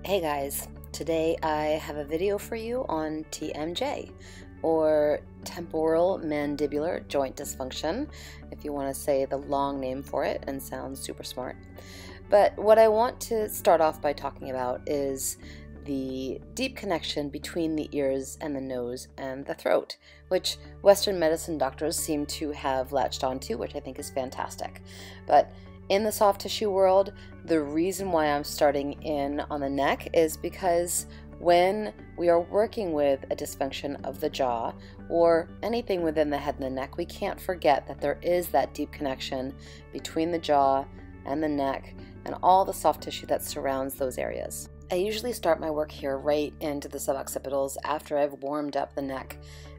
Hey guys, today I have a video for you on TMJ, or temporal mandibular joint dysfunction, if you want to say the long name for it and sound super smart. But what I want to start off by talking about is the deep connection between the ears and the nose and the throat, which Western medicine doctors seem to have latched onto, which I think is fantastic. But in the soft tissue world, the reason why I'm starting in on the neck is because when we are working with a dysfunction of the jaw or anything within the head and the neck, we can't forget that there is that deep connection between the jaw and the neck and all the soft tissue that surrounds those areas. I usually start my work here right into the suboccipitals after I've warmed up the neck,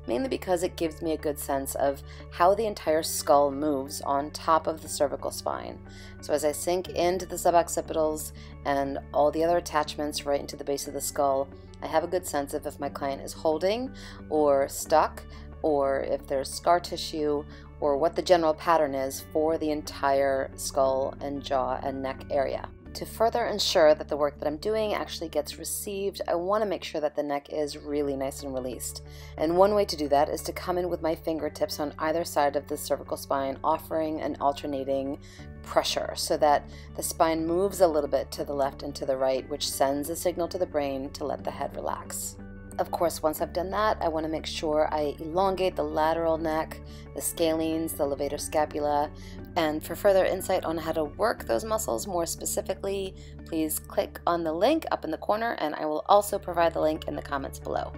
mainly because it gives me a good sense of how the entire skull moves on top of the cervical spine. So as I sink into the suboccipitals and all the other attachments right into the base of the skull, I have a good sense of if my client is holding or stuck, or if there's scar tissue, or what the general pattern is for the entire skull and jaw and neck area. To further ensure that the work that I'm doing actually gets received, I want to make sure that the neck is really nice and released. And one way to do that is to come in with my fingertips on either side of the cervical spine, offering an alternating pressure so that the spine moves a little bit to the left and to the right, which sends a signal to the brain to let the head relax. Of course, once I've done that, I want to make sure I elongate the lateral neck, the scalenes, the levator scapula, and for further insight on how to work those muscles more specifically, please click on the link up in the corner, and I will also provide the link in the comments below.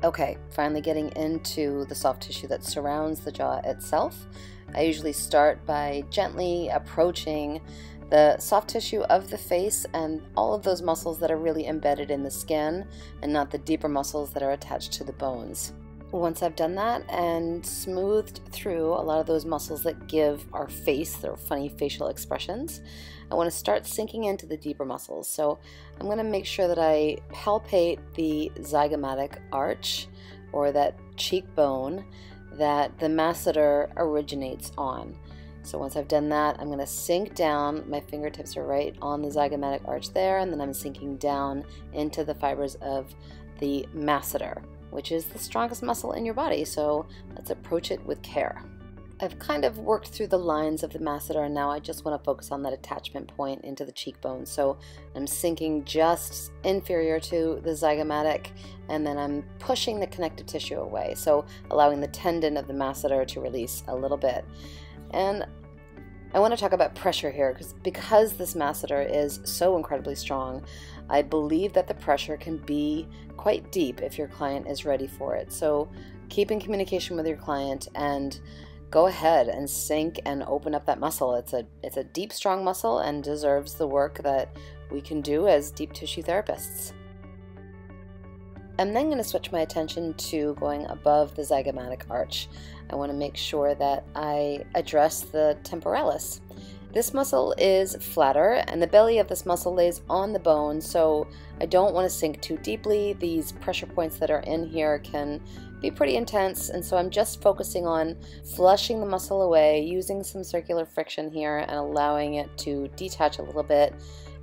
Okay, finally getting into the soft tissue that surrounds the jaw itself. I usually start by gently approaching the soft tissue of the face and all of those muscles that are really embedded in the skin and not the deeper muscles that are attached to the bones. Once I've done that and smoothed through a lot of those muscles that give our face their funny facial expressions, I want to start sinking into the deeper muscles. So I'm going to make sure that I palpate the zygomatic arch, or that cheekbone that the masseter originates on. So once I've done that, I'm going to sink down. My fingertips are right on the zygomatic arch there, and then I'm sinking down into the fibers of the masseter, which is the strongest muscle in your body, so let's approach it with care. I've kind of worked through the lines of the masseter, and now I just want to focus on that attachment point into the cheekbone. So I'm sinking just inferior to the zygomatic, and then I'm pushing the connective tissue away, so allowing the tendon of the masseter to release a little bit. And I want to talk about pressure here because this masseter is so incredibly strong. I believe that the pressure can be quite deep if your client is ready for it. So keep in communication with your client and go ahead and sink and open up that muscle. It's a deep, strong muscle and deserves the work that we can do as deep tissue therapists. I'm then going to switch my attention to going above the zygomatic arch. I want to make sure that I address the temporalis. This muscle is flatter, and the belly of this muscle lays on the bone, so I don't want to sink too deeply. These pressure points that are in here can be pretty intense, and so I'm just focusing on flushing the muscle away, using some circular friction here and allowing it to detach a little bit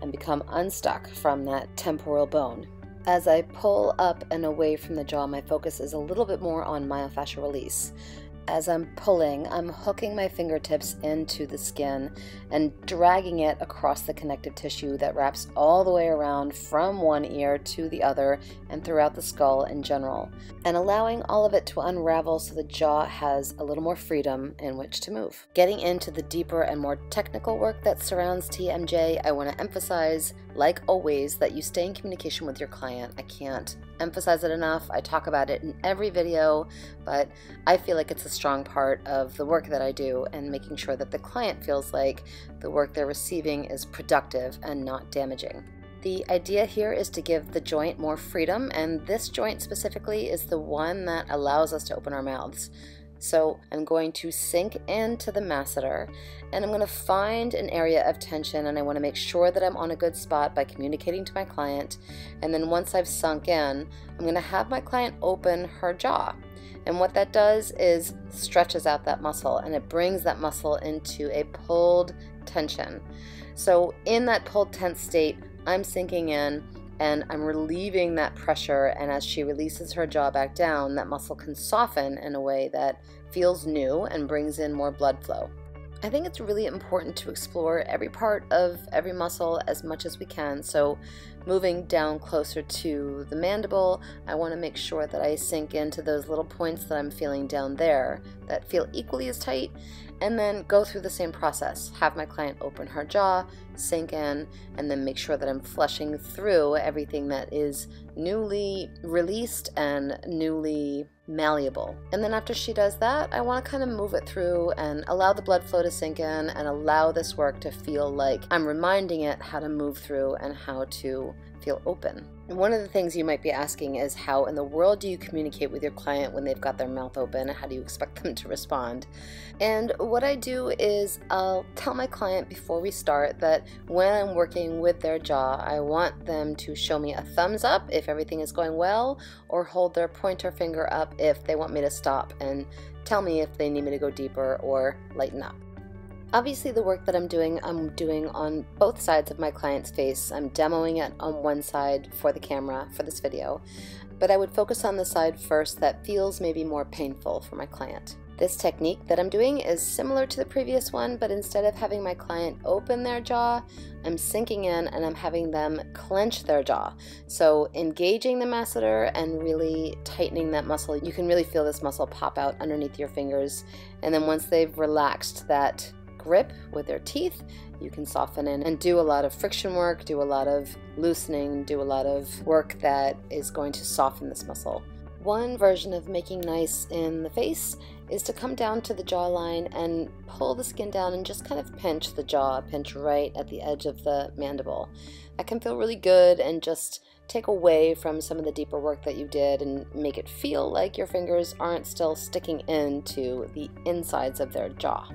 and become unstuck from that temporal bone. As I pull up and away from the jaw, my focus is a little bit more on myofascial release. As I'm pulling, I'm hooking my fingertips into the skin and dragging it across the connective tissue that wraps all the way around from one ear to the other and throughout the skull in general, and allowing all of it to unravel so the jaw has a little more freedom in which to move. Getting into the deeper and more technical work that surrounds TMJ, I want to emphasize, like always, that you stay in communication with your client. I can't emphasize it enough. I talk about it in every video, but I feel like it's a strong part of the work that I do, and making sure that the client feels like the work they're receiving is productive and not damaging. The idea here is to give the joint more freedom, and this joint specifically is the one that allows us to open our mouths. So I'm going to sink into the masseter, and I'm going to find an area of tension, and I want to make sure that I'm on a good spot by communicating to my client. And then once I've sunk in, I'm going to have my client open her jaw. And what that does is stretches out that muscle, and it brings that muscle into a pulled tension. So in that pulled tense state, I'm sinking in and I'm relieving that pressure, and as she releases her jaw back down, that muscle can soften in a way that feels new and brings in more blood flow. I think it's really important to explore every part of every muscle as much as we can. So moving down closer to the mandible, I want to make sure that I sink into those little points that I'm feeling down there that feel equally as tight, and then go through the same process. Have my client open her jaw, sink in, and then make sure that I'm flushing through everything that is newly released and newly malleable. And then after she does that, I want to kind of move it through and allow the blood flow to sink in and allow this work to feel like I'm reminding it how to move through and how to feel open. And one of the things you might be asking is, how in the world do you communicate with your client when they've got their mouth open? How do you expect them to respond? And what I do is I'll tell my client before we start that when I'm working with their jaw, I want them to show me a thumbs up if everything is going well, or hold their pointer finger up if they want me to stop and tell me if they need me to go deeper or lighten up. Obviously, the work that I'm doing on both sides of my client's face. I'm demoing it on one side for the camera for this video, but I would focus on the side first that feels maybe more painful for my client. This technique that I'm doing is similar to the previous one, but instead of having my client open their jaw, I'm sinking in and I'm having them clench their jaw. So engaging the masseter and really tightening that muscle. You can really feel this muscle pop out underneath your fingers, and then once they've relaxed that grip with their teeth, you can soften in and do a lot of friction work, do a lot of loosening, do a lot of work that is going to soften this muscle. One version of making nice in the face is to come down to the jawline and pull the skin down and just kind of pinch the jaw, pinch right at the edge of the mandible. That can feel really good and just take away from some of the deeper work that you did and make it feel like your fingers aren't still sticking into the insides of their jaw.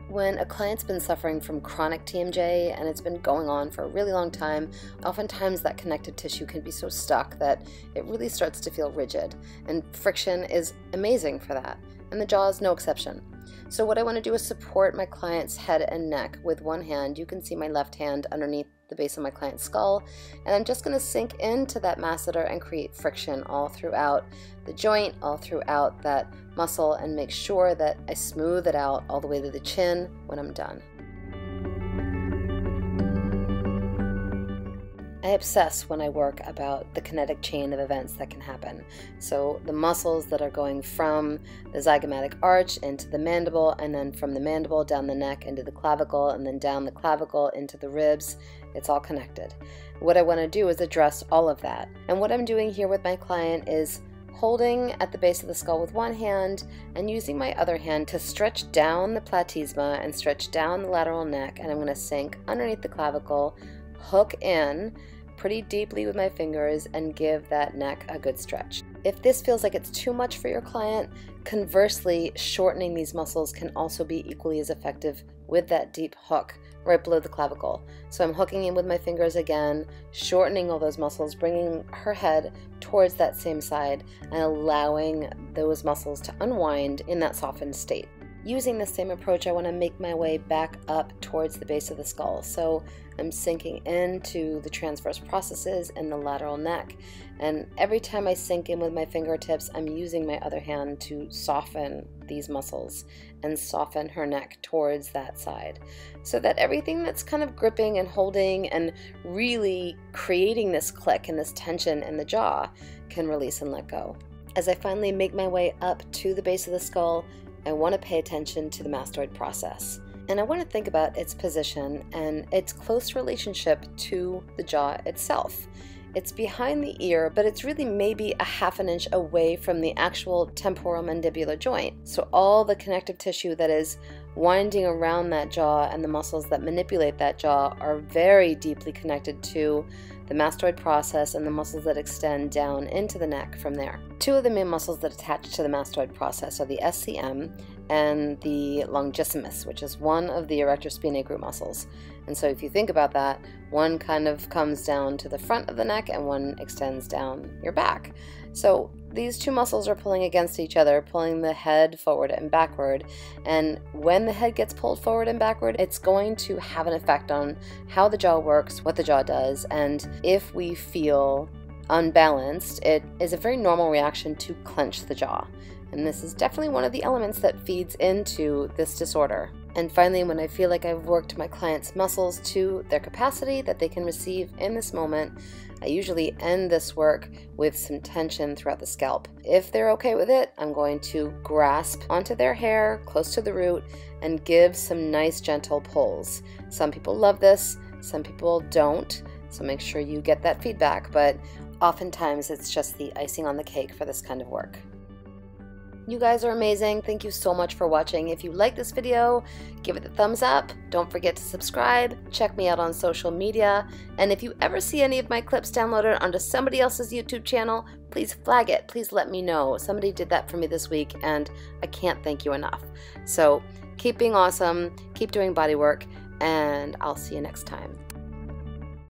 When a client's been suffering from chronic TMJ and it's been going on for a really long time, oftentimes that connective tissue can be so stuck that it really starts to feel rigid, and friction is amazing for that, and the jaw is no exception. So what I want to do is support my client's head and neck with one hand. You can see my left hand underneath the base of my client's skull, and I'm just going to sink into that masseter and create friction all throughout the joint, all throughout that muscle, and make sure that I smooth it out all the way to the chin when I'm done. I obsess when I work about the kinetic chain of events that can happen. So the muscles that are going from the zygomatic arch into the mandible, and then from the mandible down the neck into the clavicle, and then down the clavicle into the ribs, it's all connected. What I want to do is address all of that. And what I'm doing here with my client is holding at the base of the skull with one hand and using my other hand to stretch down the platysma and stretch down the lateral neck, and I'm going to sink underneath the clavicle, hook in pretty deeply with my fingers, and give that neck a good stretch. If this feels like it's too much for your client, conversely, shortening these muscles can also be equally as effective with that deep hook right below the clavicle. So I'm hooking in with my fingers again, shortening all those muscles, bringing her head towards that same side, and allowing those muscles to unwind in that softened state. Using the same approach, I want to make my way back up towards the base of the skull. So I'm sinking into the transverse processes in the lateral neck. And every time I sink in with my fingertips, I'm using my other hand to soften these muscles and soften her neck towards that side, so that everything that's kind of gripping and holding and really creating this click and this tension in the jaw can release and let go. As I finally make my way up to the base of the skull, I want to pay attention to the mastoid process. And I want to think about its position and its close relationship to the jaw itself. It's behind the ear, but it's really maybe a ½ inch away from the actual temporal mandibular joint. So all the connective tissue that is winding around that jaw and the muscles that manipulate that jaw are very deeply connected to the mastoid process and the muscles that extend down into the neck from there. Two of the main muscles that attach to the mastoid process are the SCM and the longissimus, which is one of the erector spinae group muscles. And so if you think about that, one kind of comes down to the front of the neck and one extends down your back. So these two muscles are pulling against each other, pulling the head forward and backward. And when the head gets pulled forward and backward, it's going to have an effect on how the jaw works, what the jaw does. And if we feel unbalanced, it is a very normal reaction to clench the jaw. And this is definitely one of the elements that feeds into this disorder. And finally, when I feel like I've worked my client's muscles to their capacity that they can receive in this moment, I usually end this work with some tension throughout the scalp. If they're okay with it, I'm going to grasp onto their hair close to the root and give some nice gentle pulls. Some people love this, some people don't, so make sure you get that feedback, but oftentimes it's just the icing on the cake for this kind of work. You guys are amazing. Thank you so much for watching. If you like this video, give it a thumbs up. Don't forget to subscribe. Check me out on social media. And if you ever see any of my clips downloaded onto somebody else's YouTube channel, please flag it. Please let me know. Somebody did that for me this week, and I can't thank you enough. So keep being awesome, keep doing body work, and I'll see you next time.